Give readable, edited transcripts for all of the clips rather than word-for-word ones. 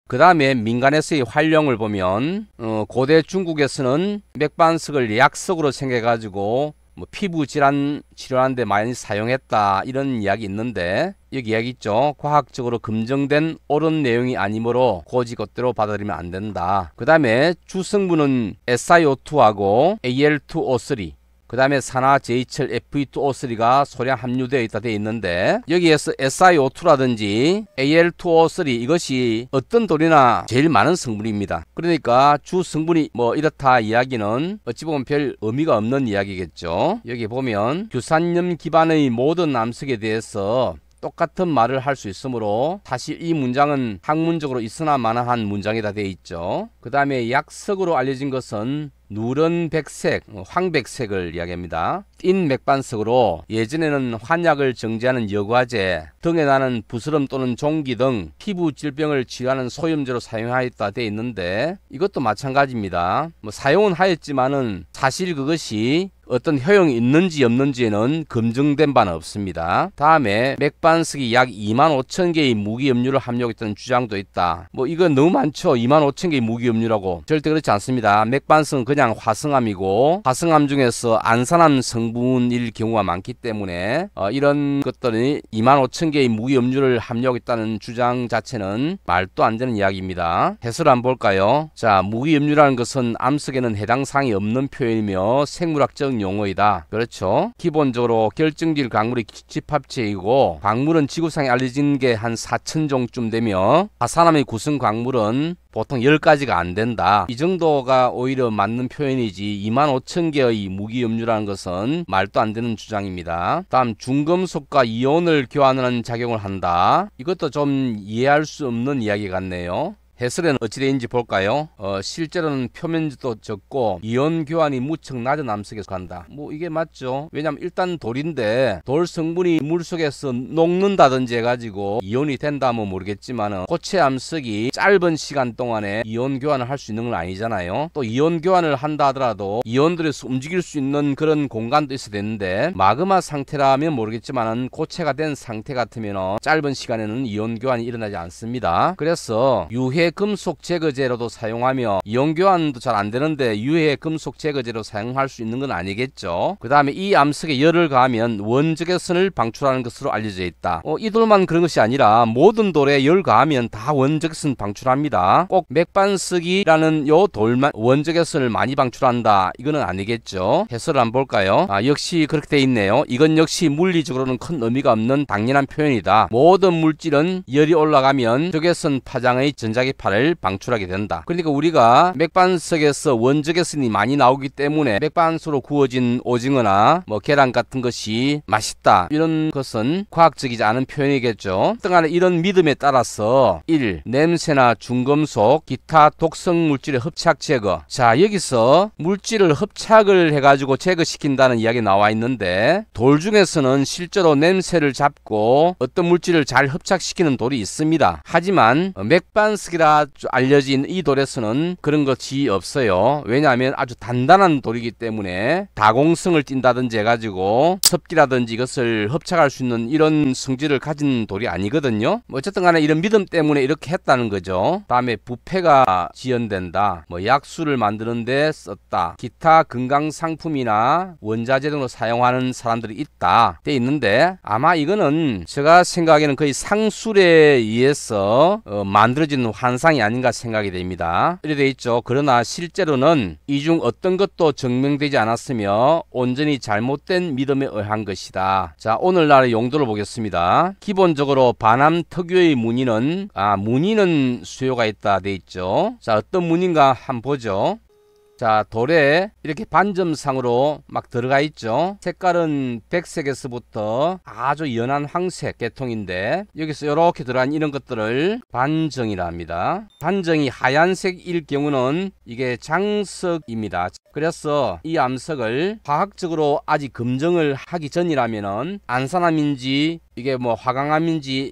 그 다음에 민간에서의 활용을 보면 고대 중국에서는 맥반석을 약석으로 생겨가지고 뭐 피부 질환 치료하는데 많이 사용했다 이런 이야기 있는데 여기 이야기 있죠. 과학적으로 검증된 옳은 내용이 아니므로 고지것대로 받아들이면 안 된다. 그 다음에 주성분은 SiO2하고 Al2O3 그 다음에 산화 제이철 Fe2O3가 소량 함유되어 있다 되어 있는데 여기에서 SiO2라든지 Al2O3 이것이 어떤 돌이나 제일 많은 성분입니다. 그러니까 주 성분이 뭐 이렇다 이야기는 어찌 보면 별 의미가 없는 이야기겠죠. 여기 보면 규산염 기반의 모든 암석에 대해서 똑같은 말을 할 수 있으므로 사실 이 문장은 학문적으로 있으나 마나한 문장이다 되어 있죠. 그 다음에 약석으로 알려진 것은 누런 백색, 황백색을 이야기합니다. 띤 맥반석으로 예전에는 환약을 정제하는 여과제, 등에 나는 부스럼 또는 종기 등 피부 질병을 치료하는 소염제로 사용하였다 되어 있는데 이것도 마찬가지입니다. 뭐 사용은 하였지만은 사실 그것이 어떤 효용이 있는지 없는지에는 검증된 바는 없습니다. 다음에 맥반석이 약 25,000개의 무기염료를 함유했다는 주장도 있다. 뭐 이건 너무 많죠. 25,000개의 무기염료라고. 절대 그렇지 않습니다. 맥반석은 그냥 화성암이고 화성암 중에서 안산암 성분일 경우가 많기 때문에 이런 것들이 25,000개의 무기염료를 함유했다는 주장 자체는 말도 안 되는 이야기입니다. 해설을 한번 볼까요? 자, 무기염료라는 것은 암석에는 해당 사항이 없는 표현이며 생물학적 용어이다. 그렇죠. 기본적으로 결정질 광물이 집합체이고 광물은 지구상에 알려진 게 한 4,000종쯤 되며 화산암의 구성 광물은 보통 10가지가 안 된다. 이 정도가 오히려 맞는 표현이지 25,000개의 무기염료라는 것은 말도 안 되는 주장입니다. 다음 중금속과 이온을 교환하는 작용을 한다. 이것도 좀 이해할 수 없는 이야기 같네요. 해설에는 어찌 되는지 볼까요? 실제로는 표면지도 적고 이온 교환이 무척 낮은 암석에서 간다. 뭐 이게 맞죠. 왜냐면 일단 돌인데 돌 성분이 물속에서 녹는다든지 해가지고 이온이 된다면 모르겠지만은 고체 암석이 짧은 시간 동안에 이온 교환을 할 수 있는 건 아니잖아요. 또 이온 교환을 한다 하더라도 이온들이 움직일 수 있는 그런 공간도 있어야 되는데 마그마 상태라면 모르겠지만은 고체가 된 상태 같으면 짧은 시간에는 이온 교환이 일어나지 않습니다. 그래서 유해 금속 제거제로도 사용하며 이온 교환도 잘 안 되는데 유해 금속 제거제로 사용할 수 있는 건 아니겠죠. 그 다음에 이 암석에 열을 가하면 원적외선을 방출하는 것으로 알려져 있다. 이 돌만 그런 것이 아니라 모든 돌에 열 가하면 다 원적외선 방출합니다. 꼭 맥반석이라는 요 돌만 원적외선을 많이 방출한다 이거는 아니겠죠. 해설을 한번 볼까요? 역시 그렇게 돼 있네요. 이건 역시 물리적으로는 큰 의미가 없는 당연한 표현이다. 모든 물질은 열이 올라가면 적외선 파장의 전자기 파를 방출하게 된다. 그러니까 우리가 맥반석에서 원적외선이 많이 나오기 때문에 맥반석으로 구워진 오징어나 뭐 계란 같은 것이 맛있다 이런 것은 과학적이지 않은 표현이겠죠. 어떤간에 이런 믿음에 따라서 1. 냄새나 중금속 기타 독성 물질의 흡착 제거. 자, 여기서 물질을 흡착을 해가지고 제거시킨다는 이야기 나와 있는데 돌 중에서는 실제로 냄새를 잡고 어떤 물질을 잘 흡착시키는 돌이 있습니다. 하지만 맥반석이라 알려진 이 돌에서는 그런 것이 없어요. 왜냐하면 아주 단단한 돌이기 때문에 다공성을 띈다든지 해가지고 습기라든지 이것을 흡착할 수 있는 이런 성질을 가진 돌이 아니거든요. 어쨌든 간에 이런 믿음 때문에 이렇게 했다는 거죠. 다음에 부패가 지연된다. 뭐 약수를 만드는데 썼다. 기타 건강상품이나 원자재 등으로 사용하는 사람들이 있다 돼 있는데 아마 이거는 제가 생각에는 거의 상술에 의해서 만들어진 환상이 아닌가 생각이 됩니다. 이렇게 돼 있죠. 그러나 실제로는 이 중 어떤 것도 증명되지 않았으며 온전히 잘못된 믿음에 의한 것이다. 자, 오늘날의 용도를 보겠습니다. 기본적으로 반암 특유의 무늬는 무늬는 수요가 있다 돼 있죠. 자, 어떤 무늬인가 한번 보죠. 자, 돌에 이렇게 반점상으로 막 들어가 있죠. 색깔은 백색에서부터 아주 연한 황색 계통인데 여기서 이렇게 들어간 이런 것들을 반정이라 합니다. 반정이 하얀색일 경우는 이게 장석입니다. 그래서 이 암석을 화학적으로 아직 검증을 하기 전이라면은 안산암인지 이게 뭐 화강암인지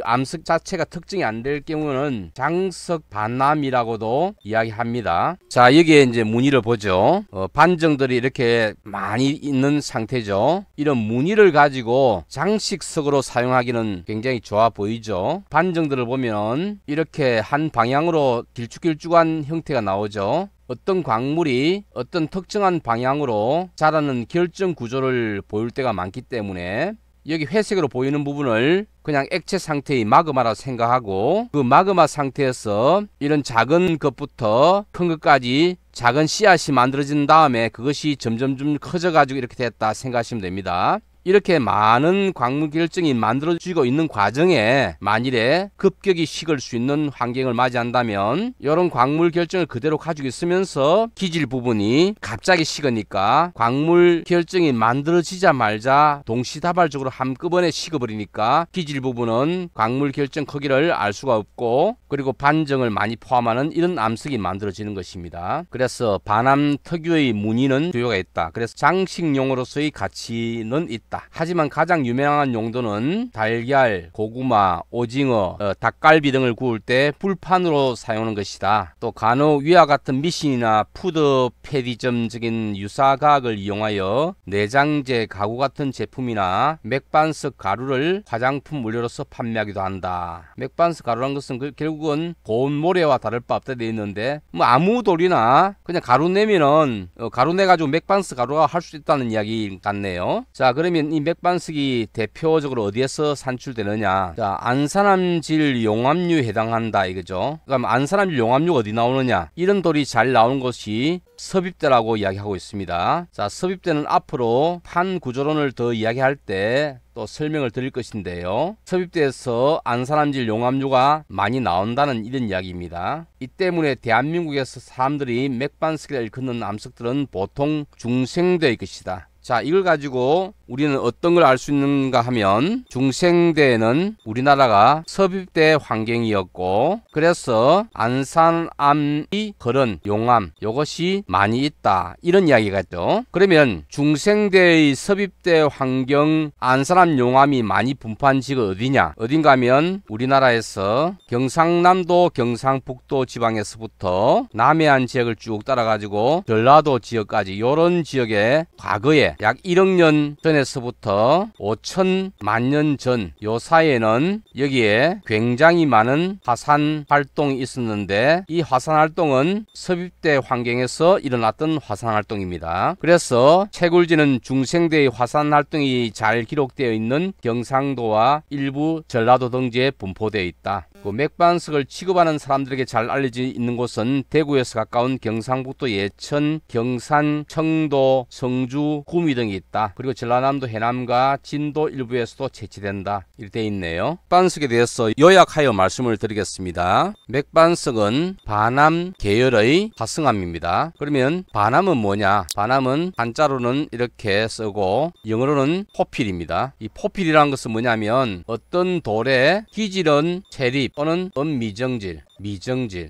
암석 자체가 특징이 안 될 경우는 장석 반암이라고도 이야기합니다. 자, 여기에 이제 무늬를 보죠. 반정들이 이렇게 많이 있는 상태죠. 이런 무늬를 가지고 장식석으로 사용하기는 굉장히 좋아 보이죠. 반정들을 보면 이렇게 한 방향으로 길쭉길쭉한 형태가 나오죠. 어떤 광물이 어떤 특정한 방향으로 자라는 결정 구조를 보일 때가 많기 때문에 여기 회색으로 보이는 부분을 그냥 액체 상태의 마그마라 생각하고 그 마그마 상태에서 이런 작은 것부터 큰 것까지 작은 씨앗이 만들어진 다음에 그것이 점점 커져 가지고 이렇게 됐다 생각하시면 됩니다. 이렇게 많은 광물 결정이 만들어지고 있는 과정에 만일에 급격히 식을 수 있는 환경을 맞이한다면 이런 광물 결정을 그대로 가지고 있으면서 기질 부분이 갑자기 식으니까 광물 결정이 만들어지자마자 동시다발적으로 한꺼번에 식어버리니까 기질 부분은 광물 결정 크기를 알 수가 없고 그리고 반정을 많이 포함하는 이런 암석이 만들어지는 것입니다. 그래서 반암 특유의 무늬는 교요가 있다. 그래서 장식용으로서의 가치는 있다. 하지만 가장 유명한 용도는 달걀, 고구마, 오징어, 닭갈비 등을 구울 때 불판으로 사용하는 것이다. 또 간혹 위와 같은 미신이나 푸드 패디점적인 유사과학을 이용하여 내장재, 가구 같은 제품이나 맥반석 가루를 화장품 원료로서 판매하기도 한다. 맥반석 가루란 것은 결국은 고운 모래와 다를 바 없다 되어 있는데 뭐 아무 돌이나 그냥 가루 내면은 가루 내가지고 맥반석 가루가 할 수 있다는 이야기 같네요. 자, 그러면 이 맥반석이 대표적으로 어디에서 산출되느냐? 자, 안산암질 용암류에 해당한다 이거죠. 그럼 안산암질 용암류가 어디 나오느냐? 이런 돌이 잘 나오는 곳이 섭입대라고 이야기하고 있습니다. 자, 섭입대는 앞으로 판 구조론을 더 이야기할 때 또 설명을 드릴 것인데요. 섭입대에서 안산암질 용암류가 많이 나온다는 이런 이야기입니다. 이 때문에 대한민국에서 사람들이 맥반석이라 일컫는 암석들은 보통 중생대의 것이다. 자, 이걸 가지고 우리는 어떤 걸 알 수 있는가 하면 중생대에는 우리나라가 섭입대 환경이었고 그래서 안산암이 그런 용암 요것이 많이 있다 이런 이야기가 있죠. 그러면 중생대의 섭입대 환경 안산암 용암이 많이 분포한 지가 어딘가 하면 우리나라에서 경상남도 경상북도 지방에서부터 남해안 지역을 쭉 따라 가지고 전라도 지역까지 요런 지역에 과거에 약 1억 년 전에서부터 5천만 년 전 요 사이에는 여기에 굉장히 많은 화산 활동이 있었는데 이 화산 활동은 섭입대 환경에서 일어났던 화산 활동입니다. 그래서 채굴지는 중생대의 화산 활동이 잘 기록되어 있는 경상도와 일부 전라도 등지에 분포되어 있다. 그 맥반석을 취급하는 사람들에게 잘 알려져 있는 곳은 대구에서 가까운 경상북도 예천, 경산, 청도, 성주, 구미 등이 있다. 그리고 전라남도 해남과 진도 일부에서도 채취된다. 이렇게 되어 있네요. 맥반석에 대해서 요약하여 말씀을 드리겠습니다. 맥반석은 반암 계열의 화성암입니다. 그러면 반암은 뭐냐? 반암은 한자로는 이렇게 쓰고 영어로는 포필입니다. 이 포필이라는 것은 뭐냐면 어떤 돌의 기질은 체립 또는 미정질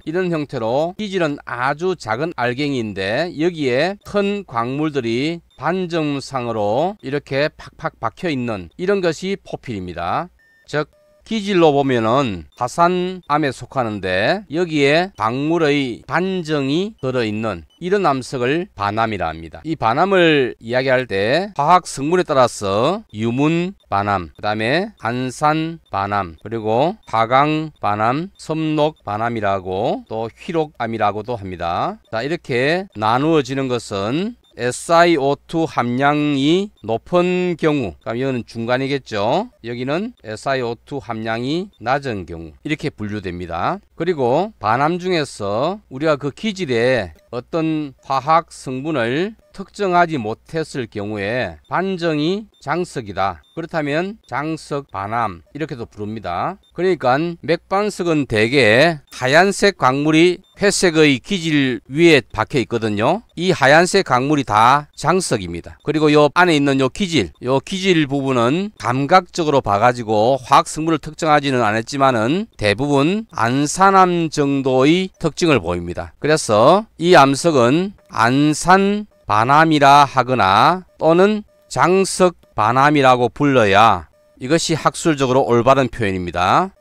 이런 형태로 기질은 아주 작은 알갱이인데 여기에 큰 광물들이 반점상으로 이렇게 팍팍 박혀 있는 이런 것이 포필입니다. 즉 기질로 보면은 화산암에 속하는데 여기에 광물의 반정이 들어있는 이런 암석을 반암이라 합니다. 이 반암을 이야기할 때 화학 성분에 따라서 유문 반암, 그 다음에 안산 반암, 그리고 화강 반암, 섬록 반암이라고 또 휘록암이라고도 합니다. 자, 이렇게 나누어지는 것은 SiO2 함량이 높은 경우, 그럼 이거는 중간이겠죠. 여기는 SiO2 함량이 낮은 경우 이렇게 분류됩니다. 그리고 반암 중에서 우리가 그 기질에 어떤 화학 성분을 특정하지 못했을 경우에 반정이 장석이다. 그렇다면 장석 반암 이렇게도 부릅니다. 그러니까 맥반석은 대개 하얀색 광물이 회색의 기질 위에 박혀 있거든요. 이 하얀색 광물이 다 장석입니다. 그리고 요 안에 있는 요 기질 부분은 감각적으로 봐가지고 화학 성분을 특정하지는 않았지만은 대부분 안산 안산함 정도의 특징을 보입니다. 그래서 이 암석은 안산반암이라 하거나 또는 장석반암이라고 불러야 이것이 학술적으로 올바른 표현입니다.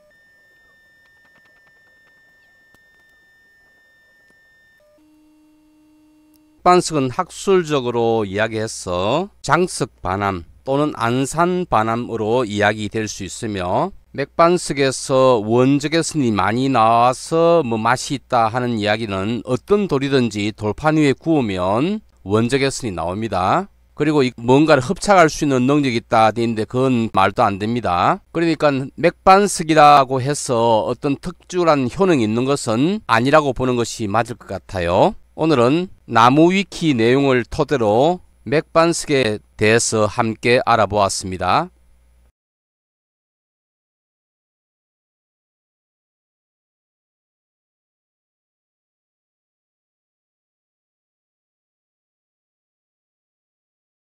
맥반석은 학술적으로 이야기해서 장석반암 또는 안산반암으로 이야기될 수 있으며, 맥반석에서 원적외선이 많이 나와서 맛이 있다 하는 이야기는 어떤 돌이든지 돌판 위에 구우면 원적외선이 나옵니다. 그리고 뭔가를 흡착할 수 있는 능력이 있다 되는데 그건 말도 안 됩니다. 그러니까 맥반석이라고 해서 어떤 특출한 효능이 있는 것은 아니라고 보는 것이 맞을 것 같아요. 오늘은 나무 위키 내용을 토대로 맥반석에 대해서 함께 알아보았습니다.